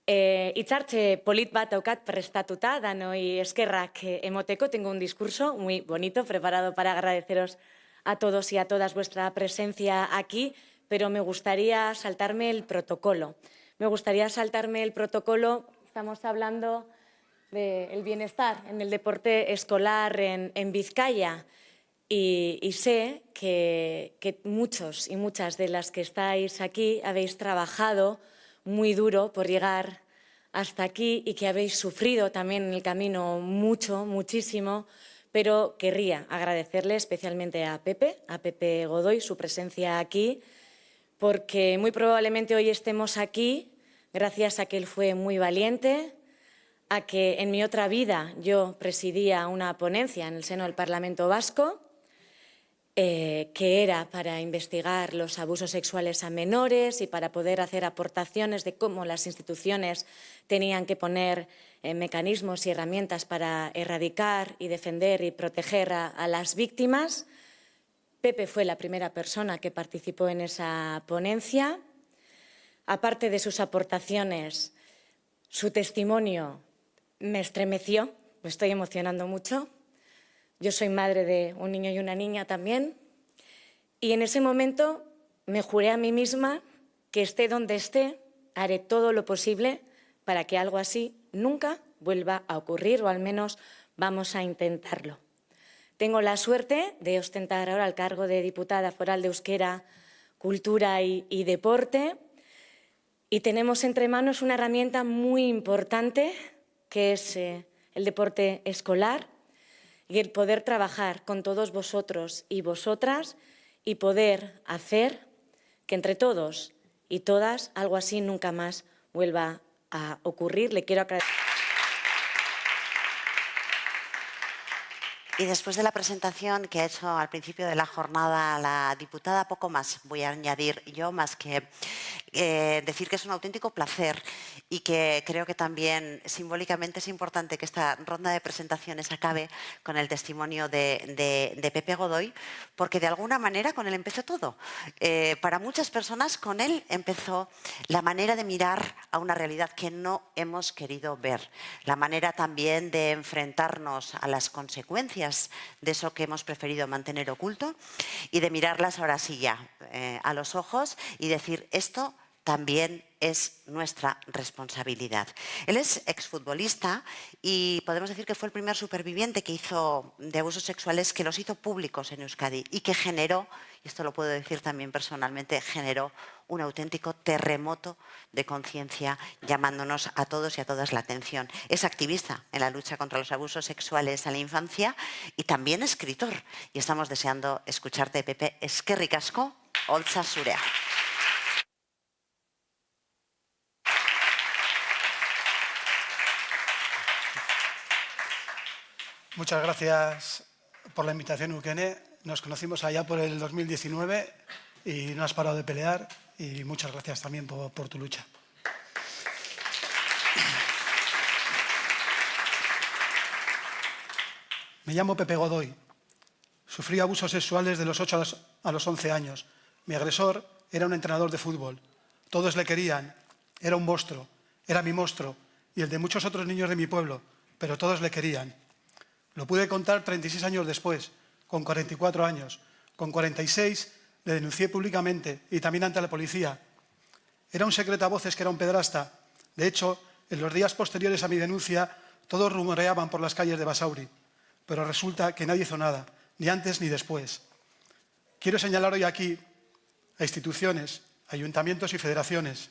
Hitzartze polit bat daukat prestatuta, danoi eskerrak emoteko. Tengo un discurso muy bonito preparado para agradeceros a todos y a todas vuestra presencia aquí, pero me gustaría saltarme el protocolo. Estamos hablando del bienestar en el deporte escolar en Vizcaya y sé que muchos y muchas de las que estáis aquí habéis trabajado muy duro por llegar hasta aquí y que habéis sufrido también en el camino muchísimo, pero querría agradecerle especialmente a Pepe Godoy, su presencia aquí, porque muy probablemente hoy estemos aquí gracias a que él fue muy valiente, a que en mi otra vida yo presidía una ponencia en el seno del Parlamento Vasco, que era para investigar los abusos sexuales a menores y para poder hacer aportaciones de cómo las instituciones tenían que poner mecanismos y herramientas para erradicar y defender y proteger a las víctimas. Pepe fue la primera persona que participó en esa ponencia. Aparte de sus aportaciones, su testimonio me estremeció, me estoy emocionando mucho. Yo soy madre de un niño y una niña también, y en ese momento me juré a mí misma que esté donde esté, haré todo lo posible para que algo así nunca vuelva a ocurrir, o al menos vamos a intentarlo. Tengo la suerte de ostentar ahora el cargo de diputada foral de Euskera, Cultura y Deporte, y tenemos entre manos una herramienta muy importante que es el deporte escolar, y el poder trabajar con todos vosotros y vosotras y poder hacer que entre todos y todas algo así nunca más vuelva a ocurrir. Le quiero agradecer. Y después de la presentación que ha hecho al principio de la jornada la diputada, poco más voy a añadir yo, más que decir que es un auténtico placer y que creo que también simbólicamente es importante que esta ronda de presentaciones acabe con el testimonio de Pepe Godoy, porque de alguna manera con él empezó todo. Para muchas personas con él empezó la manera de mirar a una realidad que no hemos querido ver, la manera también de enfrentarnos a las consecuencias de eso que hemos preferido mantener oculto y de mirarlas ahora sí ya a los ojos y decir esto también es nuestra responsabilidad. Él es exfutbolista y podemos decir que fue el primer superviviente que hizo de abusos sexuales, que los hizo públicos en Euskadi y que generó, y esto lo puedo decir también personalmente, generó un auténtico terremoto de conciencia llamándonos a todos y a todas la atención. Es activista en la lucha contra los abusos sexuales a la infancia y también escritor. Y estamos deseando escucharte, Pepe. Eskerrik asko, holtza zurea. Muchas gracias por la invitación, Eukene. Nos conocimos allá por el 2019 y no has parado de pelear, y muchas gracias también por tu lucha. Me llamo Pepe Godoy. Sufrí abusos sexuales de los 8 a los 11 años. Mi agresor era un entrenador de fútbol. Todos le querían. Era un monstruo. Era mi monstruo y el de muchos otros niños de mi pueblo, pero todos le querían. Lo pude contar 36 años después, con 44 años. Con 46 le denuncié públicamente y también ante la policía. Era un secreto a voces que era un pedrasta. De hecho, en los días posteriores a mi denuncia, todos rumoreaban por las calles de Basauri. Pero resulta que nadie hizo nada, ni antes ni después. Quiero señalar hoy aquí a instituciones, ayuntamientos y federaciones.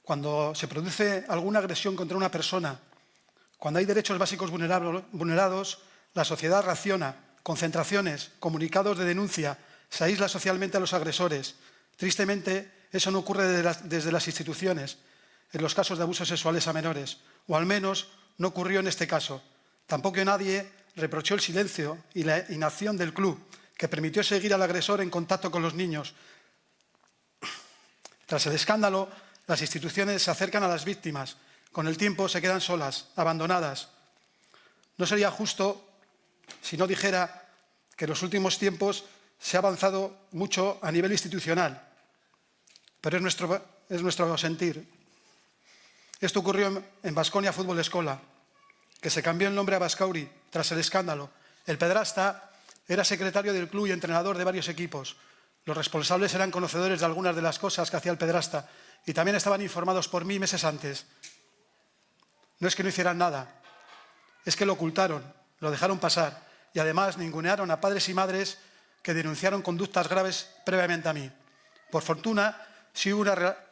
Cuando se produce alguna agresión contra una persona, cuando hay derechos básicos vulnerados, la sociedad reacciona. Concentraciones, comunicados de denuncia, se aísla socialmente a los agresores. Tristemente, eso no ocurre desde las instituciones, en los casos de abusos sexuales a menores, o al menos no ocurrió en este caso. Tampoco nadie reprochó el silencio y la inacción del club, que permitió seguir al agresor en contacto con los niños. Tras el escándalo, las instituciones se acercan a las víctimas. Con el tiempo se quedan solas, abandonadas. No sería justo si no dijera que en los últimos tiempos se ha avanzado mucho a nivel institucional, pero es nuestro es nuestro sentir. Esto ocurrió en Baskonia Fútbol Escola, que se cambió el nombre a Basauri tras el escándalo. El pederasta era secretario del club y entrenador de varios equipos. Los responsables eran conocedores de algunas de las cosas que hacía el pederasta y también estaban informados por mí meses antes. No es que no hicieran nada, es que lo ocultaron, lo dejaron pasar y además ningunearon a padres y madres que denunciaron conductas graves previamente a mí. Por fortuna, sí hubo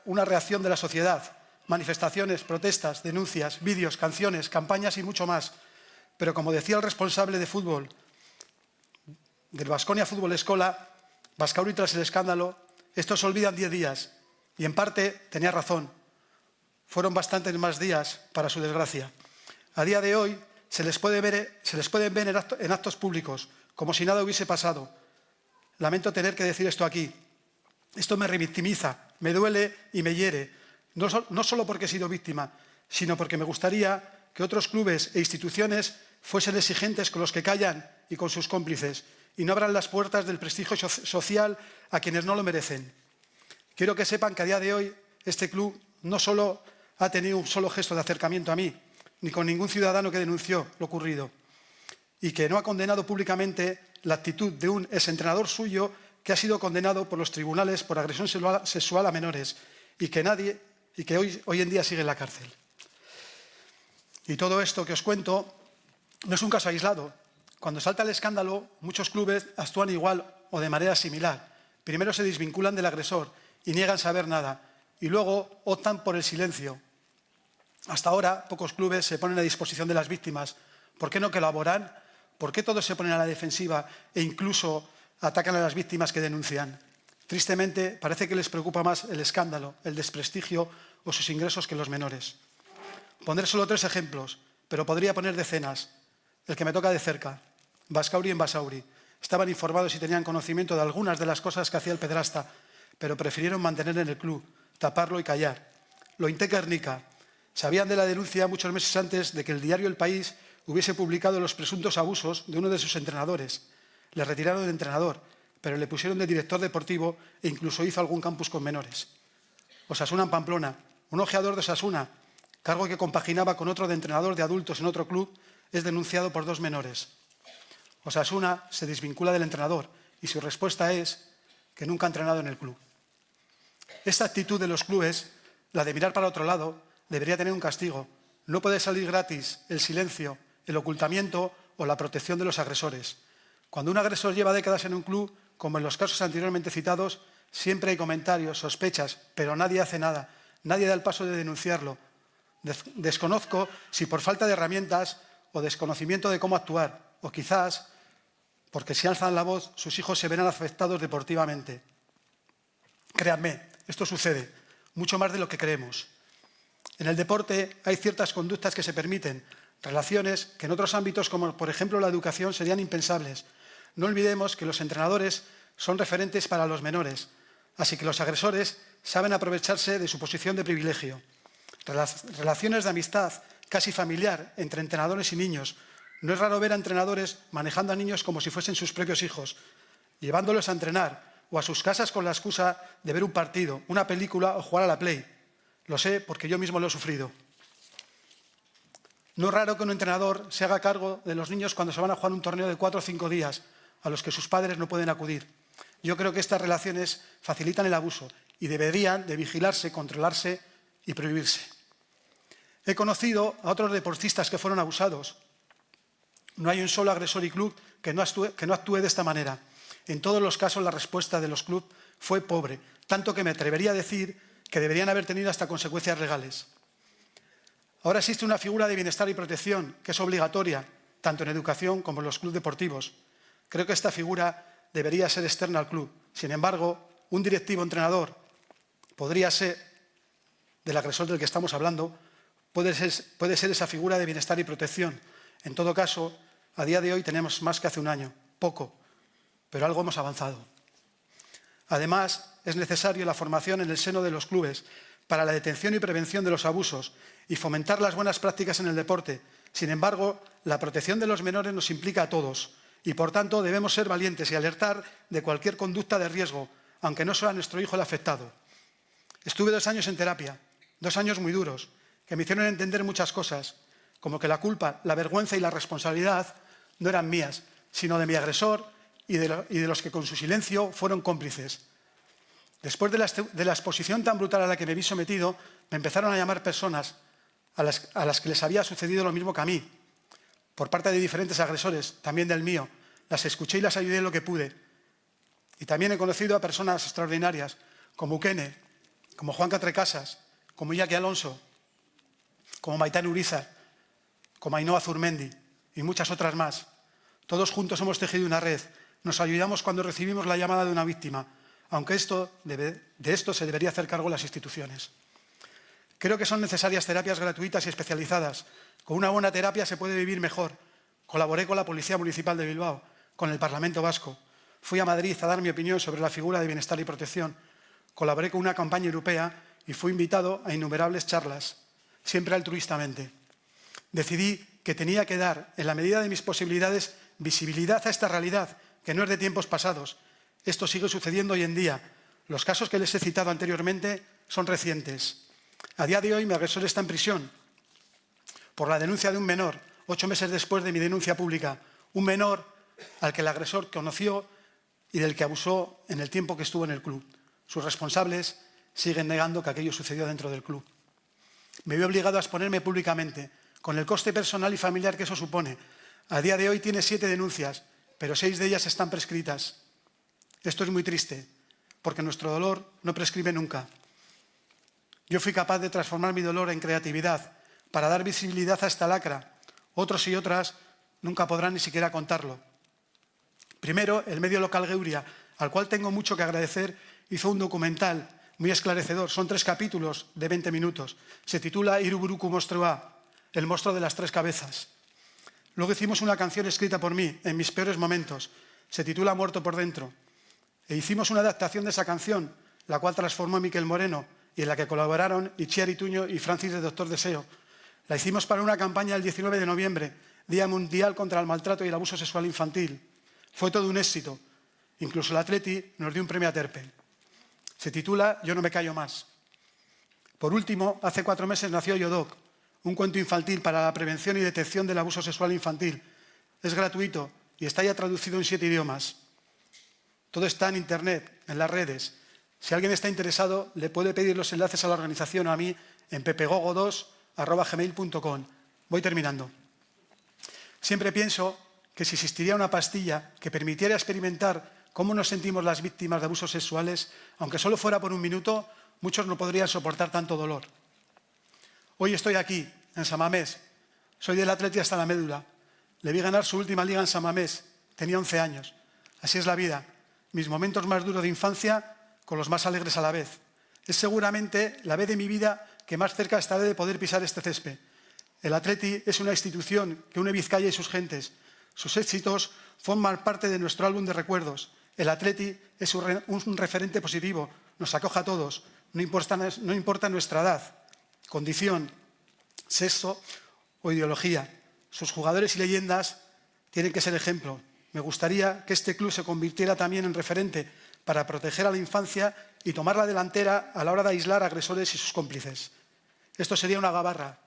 una reacción de la sociedad, manifestaciones, protestas, denuncias, vídeos, canciones, campañas y mucho más. Pero como decía el responsable de fútbol del Baskonia Fútbol Escola, Basauri tras el escándalo, estos se olvidan 10 días. Y en parte tenía razón. Fueron bastantes más días, para su desgracia. A día de hoy se les pueden ver en actos públicos, como si nada hubiese pasado. Lamento tener que decir esto aquí. Esto me revictimiza, me duele y me hiere. No solo porque he sido víctima, sino porque me gustaría que otros clubes e instituciones fuesen exigentes con los que callan y con sus cómplices y no abran las puertas del prestigio social a quienes no lo merecen. Quiero que sepan que a día de hoy este club no solo ha tenido un solo gesto de acercamiento a mí, ni con ningún ciudadano que denunció lo ocurrido, y que no ha condenado públicamente la actitud de un exentrenador suyo que ha sido condenado por los tribunales por agresión sexual a menores y que hoy en día sigue en la cárcel. Y todo esto que os cuento no es un caso aislado. Cuando salta el escándalo, muchos clubes actúan igual o de manera similar. Primero se desvinculan del agresor y niegan saber nada, y luego optan por el silencio. Hasta ahora, pocos clubes se ponen a disposición de las víctimas. ¿Por qué no colaboran? ¿Por qué todos se ponen a la defensiva e incluso atacan a las víctimas que denuncian? Tristemente, parece que les preocupa más el escándalo, el desprestigio o sus ingresos que los menores. Pondré solo 3 ejemplos, pero podría poner decenas. El que me toca de cerca, Basauri en Basauri. Estaban informados y tenían conocimiento de algunas de las cosas que hacía el pederasta, pero prefirieron mantener en el club, taparlo y callar. Lointe Guernica. Sabían de la denuncia muchos meses antes de que el diario El País hubiese publicado los presuntos abusos de uno de sus entrenadores. Le retiraron de entrenador, pero le pusieron de director deportivo e incluso hizo algún campus con menores. Osasuna en Pamplona. Un ojeador de Osasuna, cargo que compaginaba con otro de entrenador de adultos en otro club, es denunciado por 2 menores. Osasuna se desvincula del entrenador y su respuesta es que nunca ha entrenado en el club. Esta actitud de los clubes, la de mirar para otro lado, debería tener un castigo. No puede salir gratis el silencio, el ocultamiento o la protección de los agresores. Cuando un agresor lleva décadas en un club, como en los casos anteriormente citados, siempre hay comentarios, sospechas, pero nadie hace nada. Nadie da el paso de denunciarlo. Desconozco si por falta de herramientas o desconocimiento de cómo actuar, o quizás porque si alzan la voz sus hijos se verán afectados deportivamente. Créanme, esto sucede, mucho más de lo que creemos. En el deporte hay ciertas conductas que se permiten, relaciones que en otros ámbitos, como por ejemplo la educación, serían impensables. No olvidemos que los entrenadores son referentes para los menores, así que los agresores saben aprovecharse de su posición de privilegio. Relaciones de amistad casi familiar entre entrenadores y niños. No es raro ver a entrenadores manejando a niños como si fuesen sus propios hijos, llevándolos a entrenar o a sus casas con la excusa de ver un partido, una película o jugar a la Play. Lo sé porque yo mismo lo he sufrido. No es raro que un entrenador se haga cargo de los niños cuando se van a jugar un torneo de 4 o 5 días, a los que sus padres no pueden acudir. Yo creo que estas relaciones facilitan el abuso y deberían de vigilarse, controlarse y prohibirse. He conocido a otros deportistas que fueron abusados. No hay un solo agresor y club que no actúe de esta manera. En todos los casos la respuesta de los clubes fue pobre, tanto que me atrevería a decir que deberían haber tenido hasta consecuencias legales. Ahora existe una figura de bienestar y protección que es obligatoria, tanto en educación como en los clubes deportivos. Creo que esta figura debería ser externa al club. Sin embargo, un directivo entrenador podría ser, del agresor del que estamos hablando, puede ser esa figura de bienestar y protección. En todo caso, a día de hoy tenemos más que hace un año, poco, pero algo hemos avanzado. Además, es necesaria la formación en el seno de los clubes para la detención y prevención de los abusos y fomentar las buenas prácticas en el deporte. Sin embargo, la protección de los menores nos implica a todos y, por tanto, debemos ser valientes y alertar de cualquier conducta de riesgo, aunque no sea nuestro hijo el afectado. Estuve 2 años en terapia, 2 años muy duros, que me hicieron entender muchas cosas, como que la culpa, la vergüenza y la responsabilidad no eran mías, sino de mi agresor y de los que con su silencio fueron cómplices. Después de la exposición tan brutal a la que me vi sometido, me empezaron a llamar personas a las que les había sucedido lo mismo que a mí, por parte de diferentes agresores, también del mío. Las escuché y las ayudé en lo que pude. Y también he conocido a personas extraordinarias, como Ukene, como Juan Catrecasas, como Iñaki Alonso, como Maitán Urizar, como Ainhoa Zurmendi y muchas otras más. Todos juntos hemos tejido una red. Nos ayudamos cuando recibimos la llamada de una víctima, aunque de esto se debería hacer cargo las instituciones. Creo que son necesarias terapias gratuitas y especializadas. Con una buena terapia se puede vivir mejor. Colaboré con la Policía Municipal de Bilbao, con el Parlamento Vasco. Fui a Madrid a dar mi opinión sobre la figura de bienestar y protección. Colaboré con una campaña europea y fui invitado a innumerables charlas, siempre altruistamente. Decidí que tenía que dar, en la medida de mis posibilidades, visibilidad a esta realidad, que no es de tiempos pasados. Esto sigue sucediendo hoy en día. Los casos que les he citado anteriormente son recientes. A día de hoy, mi agresor está en prisión por la denuncia de un menor, 8 meses después de mi denuncia pública. Un menor al que el agresor conoció y del que abusó en el tiempo que estuvo en el club. Sus responsables siguen negando que aquello sucedió dentro del club. Me vi obligado a exponerme públicamente, con el coste personal y familiar que eso supone. A día de hoy tiene 7 denuncias, pero 6 de ellas están prescritas. Esto es muy triste, porque nuestro dolor no prescribe nunca. Yo fui capaz de transformar mi dolor en creatividad para dar visibilidad a esta lacra. Otros y otras nunca podrán ni siquiera contarlo. Primero, el medio local Geuria, al cual tengo mucho que agradecer, hizo un documental muy esclarecedor. Son 3 capítulos de 20 minutos. Se titula Hiruburuku Monstrua, el monstruo de las 3 cabezas. Luego hicimos una canción escrita por mí en mis peores momentos. Se titula Muerto por dentro. E hicimos una adaptación de esa canción, la cual transformó Miquel Moreno y en la que colaboraron Itziar Ituño y Francis de Doctor Deseo. La hicimos para una campaña el 19 de noviembre, Día Mundial contra el Maltrato y el Abuso Sexual Infantil. Fue todo un éxito. Incluso el Atleti nos dio un premio a Terpe. Se titula Yo no me callo más. Por último, hace 4 meses nació Yodoc, un cuento infantil para la prevención y detección del abuso sexual infantil. Es gratuito y está ya traducido en 7 idiomas. Todo está en Internet, en las redes. Si alguien está interesado, le puede pedir los enlaces a la organización o a mí en pepegogo2@gmail.com. Voy terminando. Siempre pienso que si existiría una pastilla que permitiera experimentar cómo nos sentimos las víctimas de abusos sexuales, aunque solo fuera por un minuto, muchos no podrían soportar tanto dolor. Hoy estoy aquí, en San Mamés. Soy del Atleti hasta la médula. Le vi ganar su última liga en San Mamés. Tenía 11 años. Así es la vida. Mis momentos más duros de infancia con los más alegres a la vez. Es seguramente la vez de mi vida que más cerca estaré de poder pisar este césped. El Atleti es una institución que une Vizcaya y sus gentes. Sus éxitos forman parte de nuestro álbum de recuerdos. El Atleti es un referente positivo. Nos acoge a todos. No importa nuestra edad, condición, sexo o ideología. Sus jugadores y leyendas tienen que ser ejemplo. Me gustaría que este club se convirtiera también en referente para proteger a la infancia y tomar la delantera a la hora de aislar a agresores y sus cómplices. Esto sería una gabarra.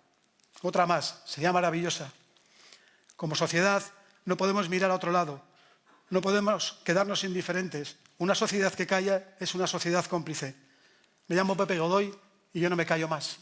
Otra más, sería maravillosa. Como sociedad no podemos mirar a otro lado. No podemos quedarnos indiferentes. Una sociedad que calla es una sociedad cómplice. Me llamo Pepe Godoy y yo no me callo más.